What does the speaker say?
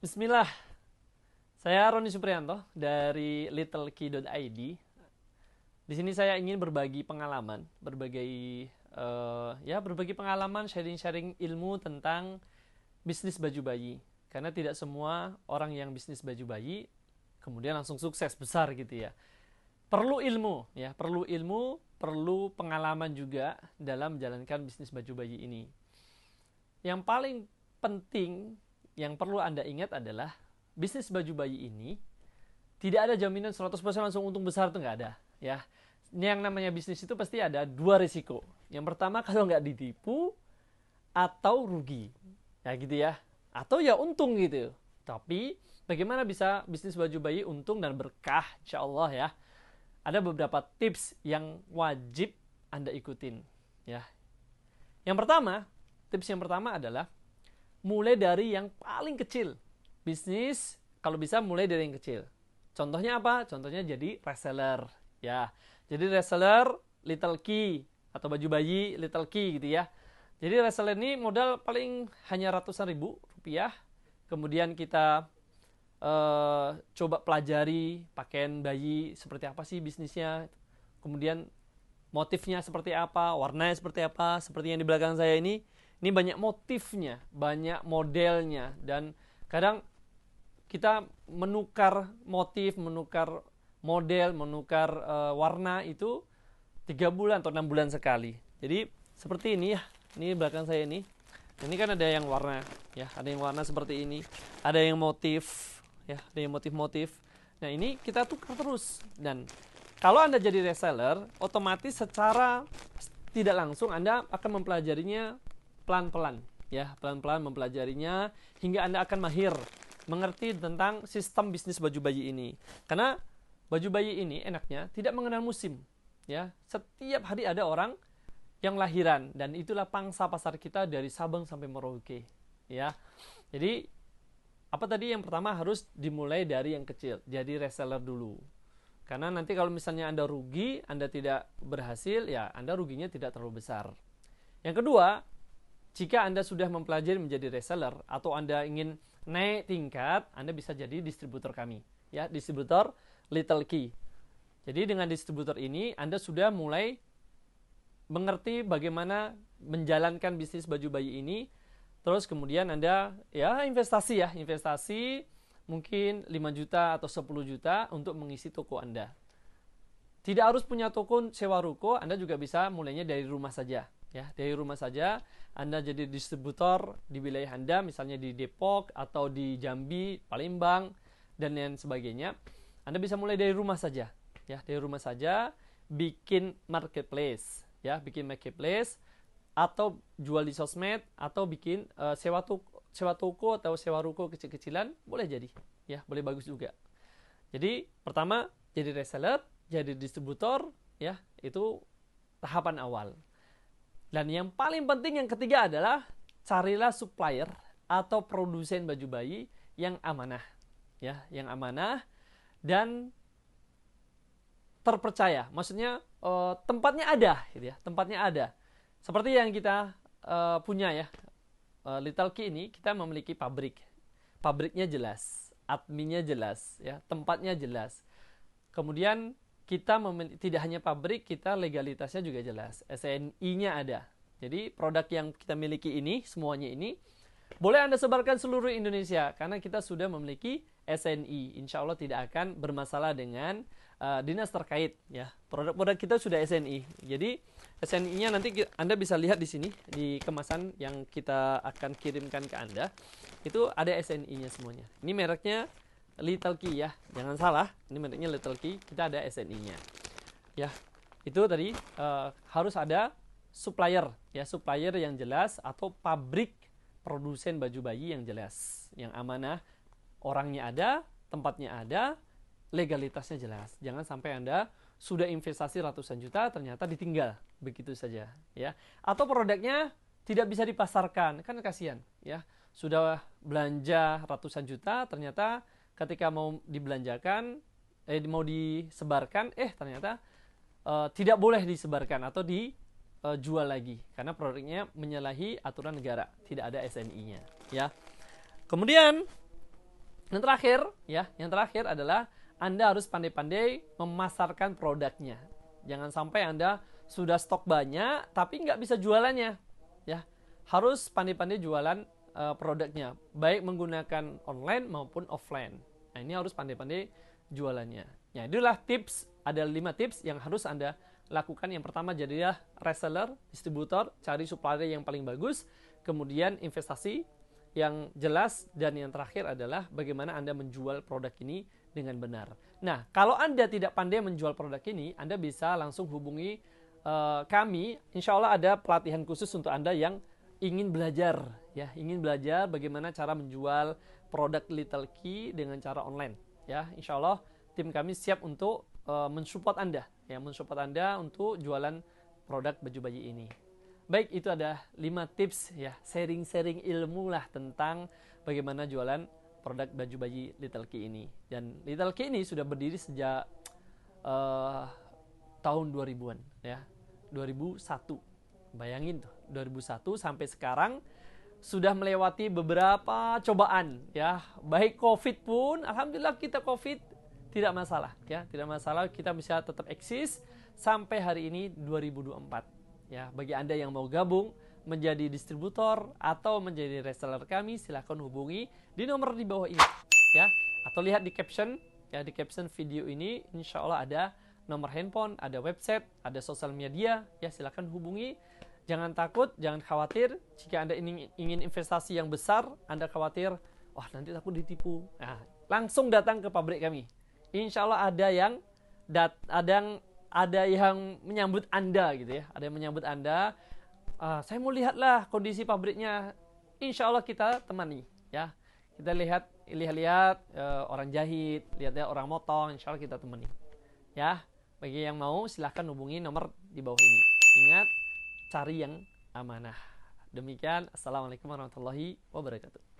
Bismillah, saya Roni Supriyanto dari littlekey.id. Di sini saya ingin berbagi pengalaman, berbagi pengalaman, sharing-sharing ilmu tentang bisnis baju bayi. Karena tidak semua orang yang bisnis baju bayi kemudian langsung sukses besar gitu ya. Perlu ilmu ya, perlu pengalaman juga dalam menjalankan bisnis baju bayi ini. Yang paling penting yang perlu Anda ingat adalah bisnis baju bayi ini tidak ada jaminan 100% langsung untung besar, itu nggak ada ya. Ini yang namanya bisnis itu pasti ada dua risiko. Yang pertama, kalau nggak ditipu atau rugi ya gitu ya, atau ya untung gitu. Tapi bagaimana bisa bisnis baju bayi untung dan berkah, insya Allah ya, ada beberapa tips yang wajib Anda ikutin ya. Tips yang pertama adalah mulai dari yang paling kecil. Bisnis kalau bisa mulai dari yang kecil. Contohnya apa? Contohnya jadi reseller ya. Jadi reseller Little Key atau baju bayi Little Key gitu ya. Jadi reseller ini modal paling hanya ratusan ribu rupiah. Kemudian kita coba pelajari pakaian bayi seperti apa sih bisnisnya. Kemudian motifnya seperti apa, warnanya seperti apa, seperti yang di belakang saya ini. Ini banyak motifnya, banyak modelnya, dan kadang kita menukar motif, menukar model, menukar warna itu 3 bulan atau 6 bulan sekali. Jadi seperti ini ya, ini belakang saya ini. Ini kan ada yang warna, ya, ada yang warna seperti ini, ada yang motif, ya, ada yang motif-motif. Nah ini kita tukar terus, dan kalau Anda jadi reseller, otomatis secara tidak langsung Anda akan mempelajarinya pelan-pelan ya, pelan-pelan mempelajarinya hingga Anda akan mahir mengerti tentang sistem bisnis baju bayi ini. Karena baju bayi ini enaknya tidak mengenal musim ya. Setiap hari ada orang yang lahiran, dan itulah pangsa pasar kita dari Sabang sampai Merauke ya. Jadi apa tadi, yang pertama harus dimulai dari yang kecil, jadi reseller dulu. Karena nanti kalau misalnya Anda rugi, Anda tidak berhasil, ya Anda ruginya tidak terlalu besar. Yang kedua, jika Anda sudah mempelajari menjadi reseller atau Anda ingin naik tingkat, Anda bisa jadi distributor kami, ya, distributor Little Key. Jadi dengan distributor ini Anda sudah mulai mengerti bagaimana menjalankan bisnis baju bayi ini. Terus kemudian Anda ya investasi mungkin 5 juta atau 10 juta untuk mengisi toko Anda. Tidak harus punya toko sewa ruko, Anda juga bisa mulainya dari rumah saja. Ya, dari rumah saja Anda jadi distributor di wilayah Anda, misalnya di Depok atau di Jambi, Palembang, dan lain sebagainya. Anda bisa mulai dari rumah saja. Ya, dari rumah saja bikin marketplace, ya, bikin marketplace atau jual di sosmed atau bikin sewa toko atau sewa ruko kecil-kecilan, boleh jadi. Ya, boleh bagus juga. Jadi, pertama jadi reseller, jadi distributor, ya, itu tahapan awal. Dan yang paling penting yang ketiga adalah carilah supplier atau produsen baju bayi yang amanah, ya, yang amanah dan terpercaya. Maksudnya tempatnya ada, gitu ya, tempatnya ada. Seperti yang kita punya ya, Little Key ini kita memiliki pabriknya jelas, adminnya jelas, ya, tempatnya jelas. Kemudian kita tidak hanya pabrik, kita legalitasnya juga jelas, SNI-nya ada. Jadi produk yang kita miliki ini, semuanya ini boleh Anda sebarkan seluruh Indonesia karena kita sudah memiliki SNI. Insya Allah tidak akan bermasalah dengan dinas terkait ya. Produk-produk kita sudah SNI. Jadi SNI-nya nanti Anda bisa lihat di sini di kemasan yang kita akan kirimkan ke Anda. Itu ada SNI-nya semuanya. Ini mereknya Little Key ya, jangan salah, ini mereknya Little Key, kita ada SNI-nya. Ya, itu tadi harus ada supplier, ya, supplier yang jelas atau pabrik produsen baju bayi yang jelas, yang amanah, orangnya ada, tempatnya ada, legalitasnya jelas. Jangan sampai Anda sudah investasi ratusan juta ternyata ditinggal begitu saja, ya. Atau produknya tidak bisa dipasarkan, kan kasihan, ya. Sudah belanja ratusan juta ternyata ketika mau dibelanjakan, mau disebarkan, ternyata tidak boleh disebarkan atau dijual lagi karena produknya menyalahi aturan negara, tidak ada SNI-nya. Ya. Kemudian Yang terakhir adalah Anda harus pandai-pandai memasarkan produknya. Jangan sampai Anda sudah stok banyak tapi nggak bisa jualannya. Ya, harus pandai-pandai jualan produknya, baik menggunakan online maupun offline. Nah, ini harus pandai-pandai jualannya. Ya, itulah tips. Ada 5 tips yang harus Anda lakukan. Yang pertama jadilah reseller, distributor, cari supplier yang paling bagus. Kemudian investasi yang jelas, dan yang terakhir adalah bagaimana Anda menjual produk ini dengan benar. Nah, kalau Anda tidak pandai menjual produk ini, Anda bisa langsung hubungi kami. Insya Allah ada pelatihan khusus untuk Anda yang ingin belajar, ya, ingin belajar bagaimana cara menjual produk Little Key dengan cara online. Ya, insya Allah tim kami siap untuk mensupport Anda, ya, mensupport Anda untuk jualan produk baju bayi ini. Baik, itu ada 5 tips, ya, sharing-sharing ilmu lah tentang bagaimana jualan produk baju bayi Little Key ini. Dan Little Key ini sudah berdiri sejak tahun 2000-an, ya, 2001. Bayangin tuh, 2001 sampai sekarang sudah melewati beberapa cobaan, ya. Baik COVID pun, alhamdulillah kita COVID tidak masalah, ya, tidak masalah, kita bisa tetap eksis sampai hari ini 2024. Ya, bagi Anda yang mau gabung menjadi distributor atau menjadi reseller kami, silahkan hubungi di nomor di bawah ini, ya, atau lihat di caption, ya, di caption video ini. Insya Allah ada nomor handphone, ada website, ada sosial media, ya, silahkan hubungi. Jangan takut, jangan khawatir. Jika Anda ingin investasi yang besar, Anda khawatir, wah nanti takut ditipu. Nah, langsung datang ke pabrik kami. Insya Allah ada yang menyambut Anda, gitu ya. Ada yang menyambut Anda. Saya mau lihatlah kondisi pabriknya. Insya Allah kita temani, ya. Kita lihat orang jahit, lihat orang motong. Insya Allah kita temani, ya. Bagi yang mau, silahkan hubungi nomor di bawah ini. Ingat, cari yang amanah. Demikian, assalamualaikum warahmatullahi wabarakatuh.